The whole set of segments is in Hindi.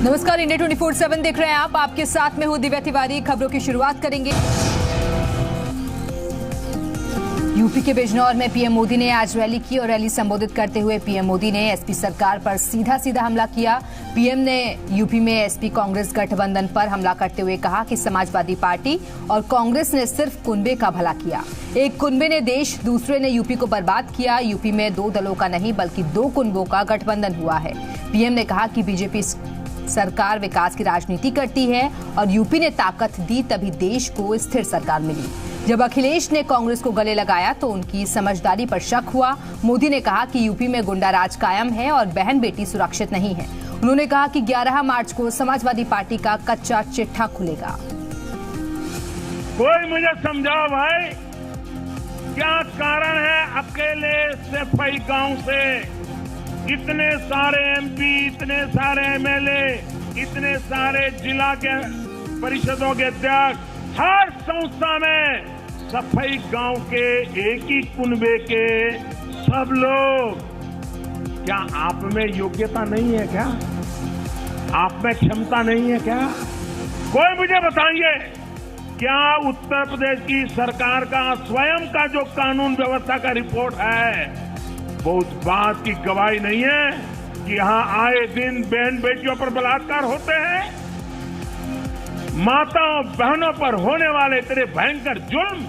नमस्कार, इंडिया 24/7 देख रहे हैं आप। आपके साथ में हूं दिव्या तिवारी। खबरों की शुरुआत करेंगे। यूपी के बिजनौर में पीएम मोदी ने आज रैली की और रैली संबोधित करते हुए पीएम मोदी ने एसपी सरकार पर सीधा हमला किया। पीएम ने यूपी में एसपी कांग्रेस गठबंधन पर हमला करते हुए कहा कि समाजवादी पार्टी और कांग्रेस ने सिर्फ कुनबे का भला किया। एक कुनबे ने देश, दूसरे ने यूपी को बर्बाद किया। यूपी में दो दलों का नहीं बल्कि दो कुनबों का गठबंधन हुआ है। पीएम ने कहा कि बीजेपी सरकार विकास की राजनीति करती है और यूपी ने ताकत दी तभी देश को स्थिर सरकार मिली। जब अखिलेश ने कांग्रेस को गले लगाया तो उनकी समझदारी पर शक हुआ। मोदी ने कहा कि यूपी में गुंडा राज कायम है और बहन बेटी सुरक्षित नहीं है। उन्होंने कहा कि 11 मार्च को समाजवादी पार्टी का कच्चा चिट्ठा खुलेगा। कोई मुझे समझाओ भाई, क्या कारण है अकेले सफाई गांव से इतने सारे एमपी, इतने सारे एमएलए, इतने सारे जिला के परिषदों के अध्यक्ष, हर संस्था में सफाई गांव के एक ही कुनबे के सब लोग। क्या आप में योग्यता नहीं है क्या? आप में क्षमता नहीं है क्या? कोई मुझे बताइए, क्या उत्तर प्रदेश की सरकार का स्वयं का जो कानून व्यवस्था का रिपोर्ट है वो उस बात की गवाही नहीं है कि यहां आए दिन बहन बेटियों पर बलात्कार होते हैं, माताओं बहनों पर होने वाले इतने भयंकर जुल्म,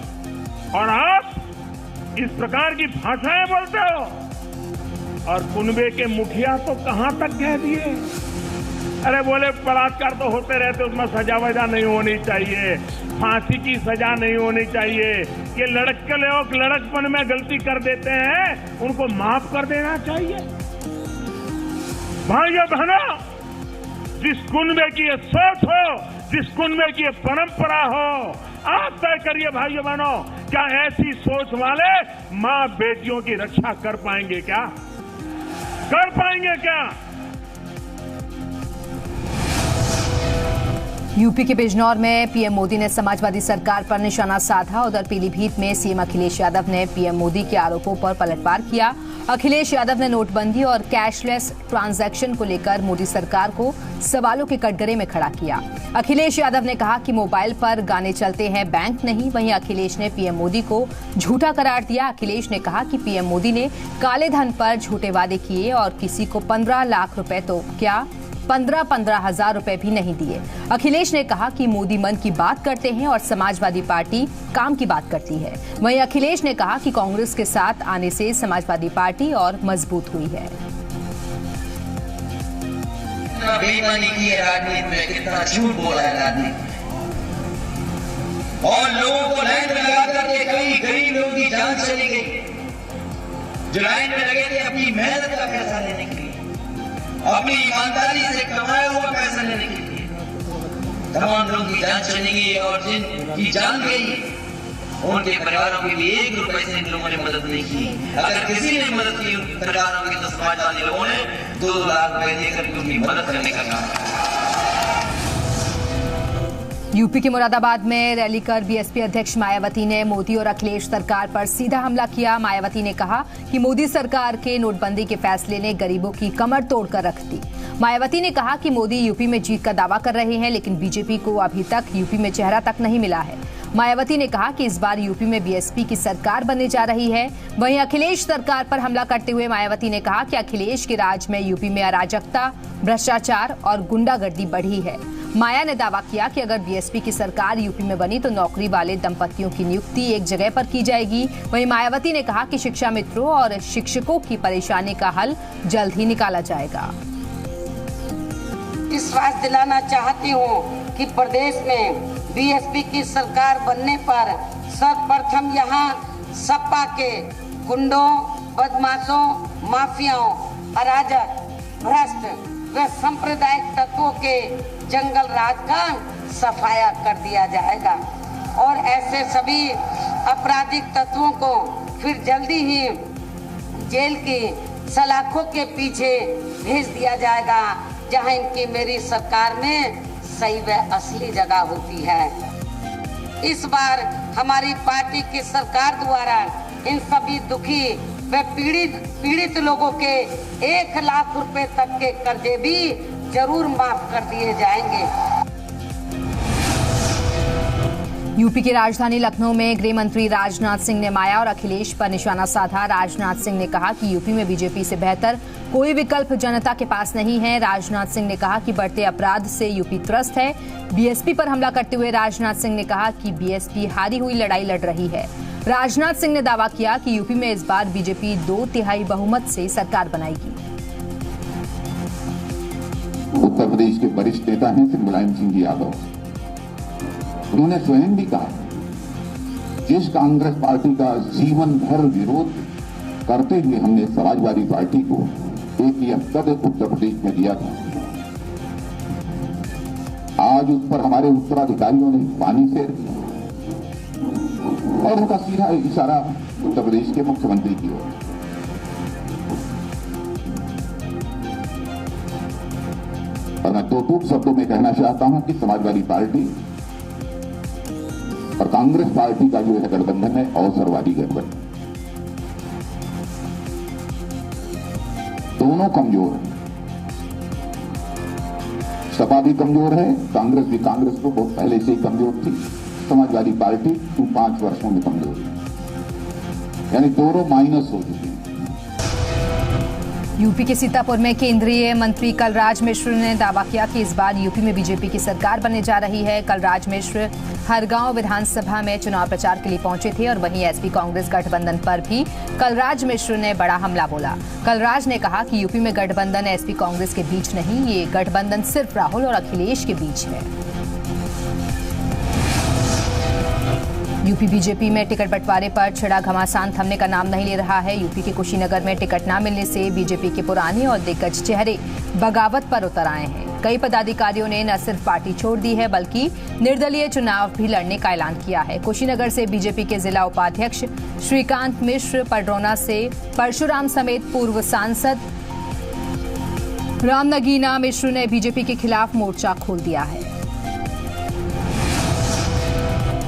और आप इस प्रकार की भाषाएं बोलते हो? और कुनबे के मुखिया तो कहां तक कह दिए, अरे बोले बलात्कार तो होते रहते, उसमें सजा वजा नहीं होनी चाहिए, फांसी की सजा नहीं होनी चाहिए। ये लड़के लोग लड़कपन में गलती कर देते हैं, उनको माफ कर देना चाहिए। भाइयों बहनों, जिस कुनबे की ये सोच हो, जिस कुनबे की ये परंपरा हो, आप तय करिए भाइयों बहनों, क्या ऐसी सोच वाले मां बेटियों की रक्षा कर पाएंगे क्या? कर पाएंगे क्या? यूपी के बिजनौर में पीएम मोदी ने समाजवादी सरकार पर निशाना साधा। उधर पीलीभीत में सीएम अखिलेश यादव ने पीएम मोदी के आरोपों पर पलटवार किया। अखिलेश यादव ने नोटबंदी और कैशलेस ट्रांजैक्शन को लेकर मोदी सरकार को सवालों के कटघरे में खड़ा किया। अखिलेश यादव ने कहा कि मोबाइल पर गाने चलते हैं, बैंक नहीं। वहीं अखिलेश ने पीएम मोदी को झूठा करार दिया। अखिलेश ने कहा कि पीएम मोदी ने काले धन पर झूठे वादे किए और किसी को 15 लाख रुपए तो क्या 15 हजार रुपए भी नहीं दिए। अखिलेश ने कहा कि मोदी मन की बात करते हैं और समाजवादी पार्टी काम की बात करती है। वहीं अखिलेश ने कहा कि कांग्रेस के साथ आने से समाजवादी पार्टी और मजबूत हुई है। बेईमानी की राजनीति में कितना झूठ बोला है राजनीति, और लोगों को लाइन में लगा करके कई गरीब लोगों की जान चली गई जो लाइन में लगे थे अपनी मेहनत का पैसा लेने के लिए, अपनी ईमानदारी से कमाया हुआ पैसा लेने के लिए। तमाम लोगों की जान चली गई और जिनकी जान गई उनके परिवारों के लिए 1 रुपए से इन लोगों ने मदद नहीं की। अगर किसी ने मदद की परिवारों की तो समाजवादी लोगों ने 2 लाख रुपए देकर उनकी मदद करने का काम। यूपी के मुरादाबाद में रैली कर बीएसपी अध्यक्ष मायावती ने मोदी और अखिलेश सरकार पर सीधा हमला किया। मायावती ने कहा कि मोदी सरकार के नोटबंदी के फैसले ने गरीबों की कमर तोड़कर रख दी। मायावती ने कहा कि मोदी यूपी में जीत का दावा कर रहे हैं, लेकिन बीजेपी को अभी तक यूपी में चेहरा तक नहीं मिला है। मायावती ने कहा कि इस बार यूपी में बीएसपी की सरकार बनने जा रही है। वहीं अखिलेश सरकार पर हमला करते हुए मायावती ने कहा कि अखिलेश के राज में यूपी में अराजकता, भ्रष्टाचार और गुंडागर्दी बढ़ी है। माया ने दावा किया कि अगर बीएसपी की सरकार यूपी में बनी तो नौकरी वाले दंपतियों की नियुक्ति एक जगह पर की जाएगी। वहीं मायावती ने कहा कि शिक्षा मित्रों और शिक्षकों की परेशानी का हल जल्द ही निकाला जाएगा। विश्वास दिलाना चाहती हूँ कि प्रदेश में बीएसपी की सरकार बनने पर सर्वप्रथम यहाँ सपा के गुंडों, बदमाशों, माफियाओं, अराजक, भ्रष्ट व सांप्रदायिक तत्वों के जंगल राज का सफाया कर दिया जाएगा और ऐसे सभी आपराधिक तत्वों को फिर जल्दी ही जेल की सलाखों के पीछे भेज दिया जाएगा, जहां इनकी मेरी सरकार में सही व असली जगह होती है। इस बार हमारी पार्टी की सरकार द्वारा इन सभी दुखी व पीड़ित लोगों के 1 लाख रुपए तक के कर्जे भी जरूर माफ कर दिए जाएंगे। यूपी की राजधानी लखनऊ में गृह मंत्री राजनाथ सिंह ने माया और अखिलेश पर निशाना साधा। राजनाथ सिंह ने कहा कि यूपी में बीजेपी से बेहतर कोई विकल्प जनता के पास नहीं है। राजनाथ सिंह ने कहा कि बढ़ते अपराध से यूपी त्रस्त है। बीएसपी पर हमला करते हुए राजनाथ सिंह ने कहा कि बीएसपी हारी हुई लड़ाई लड़ रही है। राजनाथ सिंह ने दावा किया कि यूपी में इस बार बीजेपी 2/3 बहुमत से सरकार बनाएगी। उत्तर प्रदेश के वरिष्ठ नेता हैं श्री मुलायम सिंह जी यादव, उन्होंने स्वयं भी कहा जिस कांग्रेस पार्टी का जीवन भर विरोध करते हुए हमने समाजवादी पार्टी को एक यह पद उत्तर प्रदेश में दिया था, आज उस पर हमारे उत्तराधिकारियों ने पानी फेर दिया और उनका सीधा इशारा उत्तर प्रदेश के मुख्यमंत्री की ओर। और मैं दो टूक शब्दों में कहना चाहता हूं कि समाजवादी पार्टी और कांग्रेस पार्टी का जो है गठबंधन है अवसरवादी गठबंधन, दोनों कमजोर है। सपा भी कमजोर है, कांग्रेस भी, कांग्रेस तो बहुत पहले से ही कमजोर थी, समाजवादी पार्टी 5 वर्षों में कमजोर है, यानी दोनों माइनस हो चुके हैं। यूपी के सीतापुर में केंद्रीय मंत्री कलराज मिश्र ने दावा किया कि इस बार यूपी में बीजेपी की सरकार बनने जा रही है। कलराज मिश्र हरगांव विधानसभा में चुनाव प्रचार के लिए पहुंचे थे और वहीं एसपी कांग्रेस गठबंधन पर भी कलराज मिश्र ने बड़ा हमला बोला। कलराज ने कहा कि यूपी में गठबंधन एसपी कांग्रेस के बीच नहीं, ये गठबंधन सिर्फ राहुल और अखिलेश के बीच है। यूपी बीजेपी में टिकट बंटवारे पर छिड़ा घमासान थमने का नाम नहीं ले रहा है। यूपी के कुशीनगर में टिकट न मिलने से बीजेपी के पुराने और दिग्गज चेहरे बगावत पर उतर आए हैं। कई पदाधिकारियों ने न सिर्फ पार्टी छोड़ दी है बल्कि निर्दलीय चुनाव भी लड़ने का ऐलान किया है। कुशीनगर से बीजेपी के जिला उपाध्यक्ष श्रीकांत मिश्र, पडरौना से परशुराम समेत पूर्व सांसद राम नगीना मिश्र ने बीजेपी के खिलाफ मोर्चा खोल दिया है।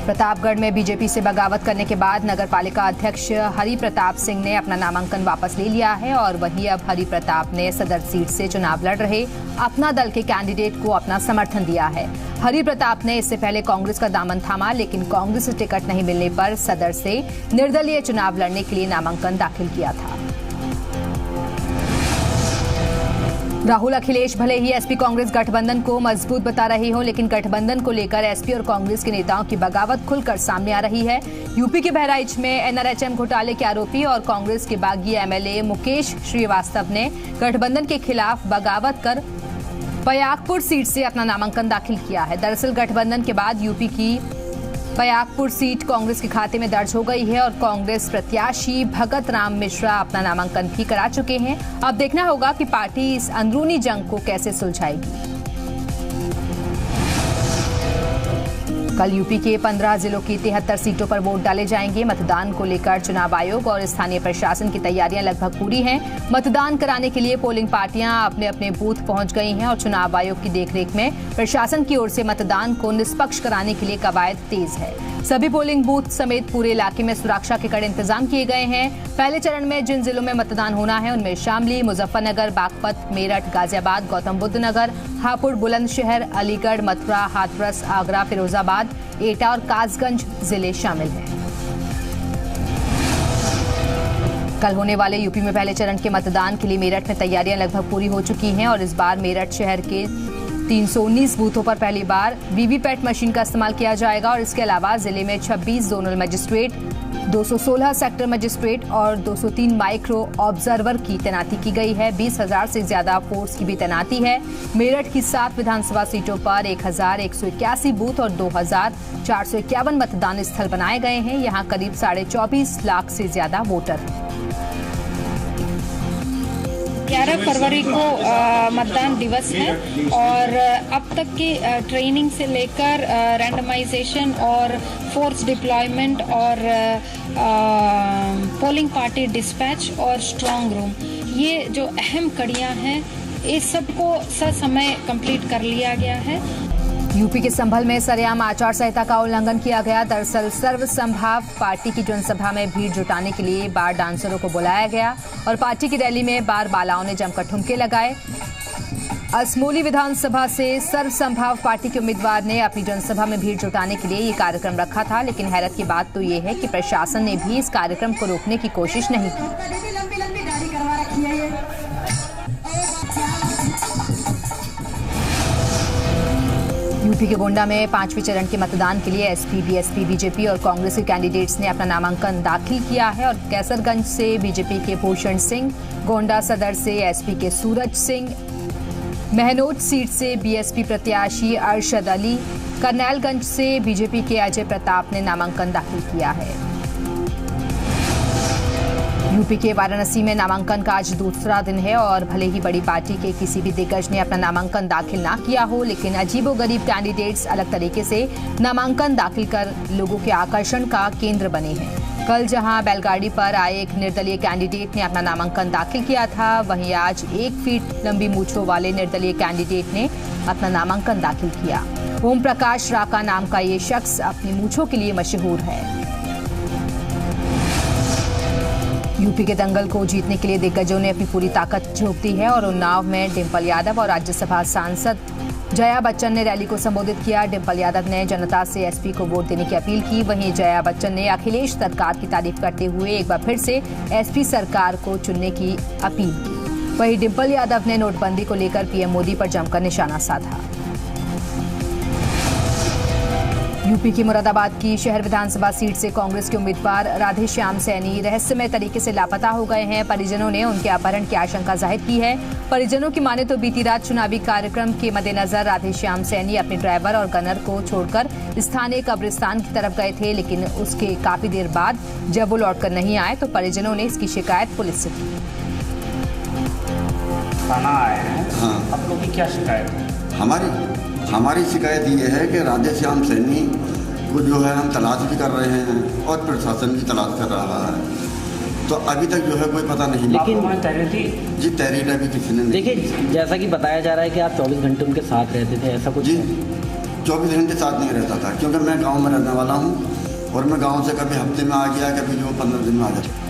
प्रतापगढ़ में बीजेपी से बगावत करने के बाद नगरपालिका अध्यक्ष हरि प्रताप सिंह ने अपना नामांकन वापस ले लिया है और वहीं अब हरि प्रताप ने सदर सीट से चुनाव लड़ रहे अपना दल के कैंडिडेट को अपना समर्थन दिया है। हरि प्रताप ने इससे पहले कांग्रेस का दामन थामा, लेकिन कांग्रेस से टिकट नहीं मिलने पर सदर से निर्दलीय चुनाव लड़ने के लिए नामांकन दाखिल किया था। राहुल अखिलेश भले ही एसपी कांग्रेस गठबंधन को मजबूत बता रहे हो, लेकिन गठबंधन को लेकर एसपी और कांग्रेस के नेताओं की बगावत खुलकर सामने आ रही है। यूपी के बहराइच में एनआरएचएम घोटाले के आरोपी और कांग्रेस के बागी एमएलए मुकेश श्रीवास्तव ने गठबंधन के खिलाफ बगावत कर पयागपुर सीट से अपना नामांकन दाखिल किया है। दरअसल गठबंधन के बाद यूपी की पयागपुर सीट कांग्रेस के खाते में दर्ज हो गई है और कांग्रेस प्रत्याशी भगत राम मिश्रा अपना नामांकन भी करा चुके हैं। अब देखना होगा कि पार्टी इस अंदरूनी जंग को कैसे सुलझाएगी। कल यूपी के 15 जिलों की 73 सीटों पर वोट डाले जाएंगे। मतदान को लेकर चुनाव आयोग और स्थानीय प्रशासन की तैयारियां लगभग पूरी हैं। मतदान कराने के लिए पोलिंग पार्टियां अपने अपने बूथ पहुंच गई हैं और चुनाव आयोग की देखरेख में प्रशासन की ओर से मतदान को निष्पक्ष कराने के लिए कवायद तेज है। सभी पोलिंग बूथ समेत पूरे इलाके में सुरक्षा के कड़े इंतजाम किए गए हैं। पहले चरण में जिन जिलों में मतदान होना है उनमें शामली, मुजफ्फरनगर, बागपत, मेरठ, गाजियाबाद, गौतम बुद्ध नगर, हापुड़, बुलंदशहर, अलीगढ़, मथुरा, हाथरस, आगरा, फिरोजाबाद, एटा और कासगंज जिले शामिल हैं। कल होने वाले यूपी में पहले चरण के मतदान के लिए मेरठ में तैयारियां लगभग पूरी हो चुकी हैं और इस बार मेरठ शहर के 319 बूथों पर पहली बार वीवीपैट मशीन का इस्तेमाल किया जाएगा और इसके अलावा जिले में 26 जोनल मजिस्ट्रेट, 216 सेक्टर मजिस्ट्रेट और 203 माइक्रो ऑब्जर्वर की तैनाती की गई है। 20,000 से ज्यादा फोर्स की भी तैनाती है। मेरठ की 7 विधानसभा सीटों पर 1,181 बूथ और 2,451 मतदान स्थल बनाए गए हैं। यहाँ करीब 24.5 लाख से ज्यादा वोटर हैं। 11 फरवरी को मतदान दिवस है और अब तक की ट्रेनिंग से लेकर रैंडमाइजेशन और फोर्स डिप्लॉयमेंट और पोलिंग पार्टी डिस्पैच और स्ट्रांग रूम, ये जो अहम कड़ियां हैं इस सबको ससमय कंप्लीट कर लिया गया है। यूपी के संभल में सरेआम आचार संहिता का उल्लंघन किया गया। दरअसल सर्व संभाव पार्टी की जनसभा में भीड़ जुटाने के लिए बार डांसरों को बुलाया गया और पार्टी की रैली में बार बालाओं ने जमकर ठुमके लगाए। असमोली विधानसभा से सर्वसंभव पार्टी के उम्मीदवार ने अपनी जनसभा में भीड़ जुटाने के लिए ये कार्यक्रम रखा था, लेकिन हैरत की बात तो ये है कि प्रशासन ने भी इस कार्यक्रम को रोकने की कोशिश नहीं की। यूपी के गोंडा में 5वें चरण के मतदान के लिए एसपी, बीएसपी, बीजेपी और कांग्रेस के कैंडिडेट्स ने अपना नामांकन दाखिल किया है और कैसरगंज से बीजेपी के भूषण सिंह, गोंडा सदर से एसपी के सूरज सिंह, महनोद सीट से बीएसपी प्रत्याशी अरशद अली, करनैलगंज से बीजेपी के अजय प्रताप ने नामांकन दाखिल किया है। यूपी के वाराणसी में नामांकन का आज दूसरा दिन है और भले ही बड़ी पार्टी के किसी भी दिग्गज ने अपना नामांकन दाखिल ना किया हो, लेकिन अजीबोगरीब कैंडिडेट्स अलग तरीके से नामांकन दाखिल कर लोगों के आकर्षण का केंद्र बने हैं। कल जहां बैलगाड़ी पर आए एक निर्दलीय कैंडिडेट ने अपना नामांकन दाखिल किया था, वहीं आज 1 फीट लंबी मूंछों वाले निर्दलीय कैंडिडेट ने अपना नामांकन दाखिल किया। ओम प्रकाश राका नाम का ये शख्स अपनी मूंछों के लिए मशहूर है। यूपी के दंगल को जीतने के लिए दिग्गजों ने अपनी पूरी ताकत झोंक दी है और उन्नाव में डिंपल यादव और राज्यसभा सांसद जया बच्चन ने रैली को संबोधित किया। डिंपल यादव ने जनता से एसपी को वोट देने की अपील की, वहीं जया बच्चन ने अखिलेश सरकार की तारीफ करते हुए एक बार फिर से एसपी सरकार को चुनने की अपील की। वहीं डिंपल यादव ने नोटबंदी को लेकर पीएम मोदी पर जमकर निशाना साधा। यूपी की मुरादाबाद की शहर विधानसभा सीट से कांग्रेस के उम्मीदवार राधेश्याम सैनी रहस्यमय तरीके से लापता हो गए हैं। परिजनों ने उनके अपहरण की आशंका जाहिर की है। परिजनों की माने तो बीती रात चुनावी कार्यक्रम के मद्देनजर राधेश्याम सैनी अपने ड्राइवर और गनर को छोड़कर स्थानीय कब्रिस्तान की तरफ गए थे, लेकिन उसके काफी देर बाद जब वो लौटकर नहीं आए तो परिजनों ने इसकी शिकायत पुलिस से की। थाना आए हैं, आप लोगों की क्या शिकायत है? हमारी शिकायत ये है कि राधेश्याम सैनी को जो है हम तलाश भी कर रहे हैं और प्रशासन भी तलाश कर रहा है, तो अभी तक जो है कोई पता नहीं। लेकिन तहरीर अभी किसी ने देखिए, जैसा कि बताया जा रहा है कि आप 24 घंटे उनके साथ रहते थे, ऐसा कुछ? जी, 24 घंटे साथ नहीं रहता था, क्योंकि मैं गाँव में रहने वाला हूँ और मैं गाँव से कभी हफ्ते में आ गया, कभी जो 15 दिन में आ जाता।